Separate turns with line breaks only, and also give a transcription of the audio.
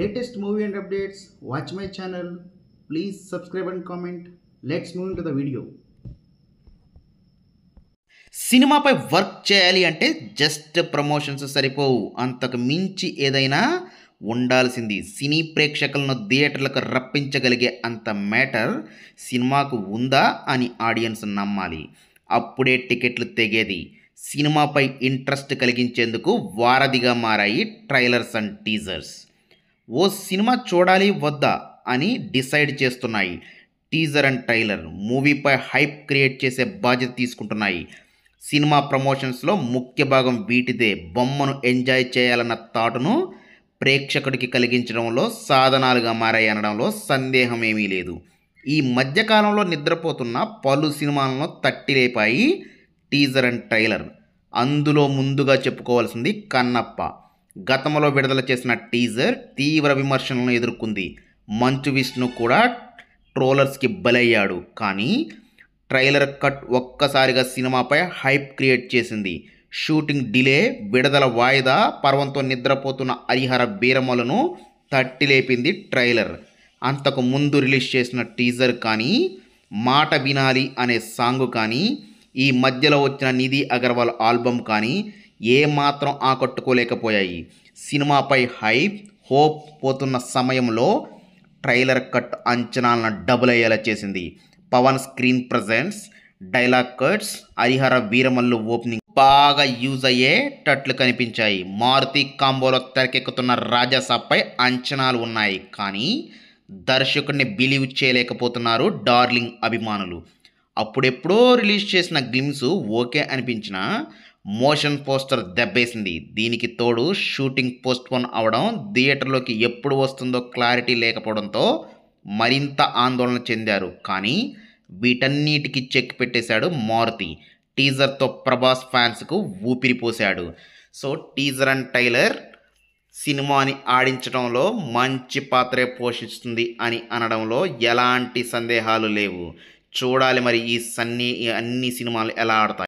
latest movie and updates, watch my channel. Please subscribe and comment. Let's move into the video.
సినిమాపై work చేయాలి అంటే just promotions సరిపోవు, అంతకు మించి ఏదైనా ఉండాల్సింది. సినీ ప్రేక్షకులను థియేటర్లకు రప్పించగలిగే అంత మ్యాటర్ సినిమాకు ఉందా అని ఆడియన్స్ నమ్మాలి. అప్పుడే టికెట్లు తెగేది. సినిమాపై ఇంట్రెస్ట్ కలిగించేందుకు వారధిగా మారాయి ట్రైలర్స్ అండ్ టీజర్స్. ఓ సినిమా చూడాలి వద్దా అని డిసైడ్ చేస్తున్నాయి. టీజర్ అండ్ ట్రైలర్ మూవీపై హైప్ క్రియేట్ చేసే బాధ్యత తీసుకుంటున్నాయి. సినిమా ప్రమోషన్స్లో ముఖ్య భాగం వీటిదే. బొమ్మను ఎంజాయ్ చేయాలన్న థాటును ప్రేక్షకుడికి కలిగించడంలో సాధనాలుగా మారాయి అనడంలో సందేహం ఏమీ లేదు. ఈ మధ్యకాలంలో నిద్రపోతున్న పలు సినిమాలను తట్టిలేపాయి టీజర్ అండ్ ట్రైలర్. అందులో ముందుగా చెప్పుకోవాల్సింది కన్నప్ప. గతంలో విడుదల చేసిన టీజర్ తీవ్ర విమర్శలను ఎదుర్కొంది. మంచు విష్ణు కూడా ట్రోలర్స్కి బలయ్యాడు. కానీ ట్రైలర్ కట్ ఒక్కసారిగా సినిమాపై హైప్ క్రియేట్ చేసింది. షూటింగ్ డిలే, విడుదల వాయిదా, పర్వంతో నిద్రపోతున్న హరిహర వీరమలను తట్టిలేపింది ట్రైలర్. అంతకు ముందు రిలీజ్ చేసిన టీజర్ కానీ, మాట వినాలి అనే సాంగ్ కానీ, ఈ మధ్యలో వచ్చిన నిధి అగర్వాల్ ఆల్బమ్ కానీ ఏమాత్రం ఆకట్టుకోలేకపోయాయి. సినిమాపై హైప్, హోప్ పోతున్న సమయంలో ట్రైలర్ కట్ అంచనాలను డబుల్ అయ్యేలా చేసింది. Pawan screen presence, dialogue cuts, Harihara Veeramallu opening బాగా యూజ్ అయ్యేటట్లు కనిపించాయి. మారుతి కాంబోలో తెరకెక్కుతున్న రాజాసాబ్పై అంచనాలు ఉన్నాయి. కానీ దర్శకుడిని బిలీవ్ చేయలేకపోతున్నారు డార్లింగ్ అభిమానులు. అప్పుడెప్పుడో రిలీజ్ చేసిన గ్లిమ్స్ ఓకే అనిపించినా మోషన్ పోస్టర్ దెబ్బేసింది. దీనికి తోడు షూటింగ్ పోస్ట్పోన్ అవడం, థియేటర్లోకి ఎప్పుడు వస్తుందో క్లారిటీ లేకపోవడంతో మరింత ఆందోళన చెందారు. కానీ వీటన్నిటికీ చెక్ పెట్టేశాడు మారుతి. టీజర్తో ప్రభాస్ ఫ్యాన్స్కు ఊపిరి పోశాడు. సో టీజర్ అండ్ ట్రైలర్ సినిమాని ఆడించడంలో మంచి పాత్రే పోషిస్తుంది అని అనడంలో ఎలాంటి సందేహాలు లేవు. చూడాలి మరి ఈ అన్ని సినిమాలు ఎలా ఆడతాయి.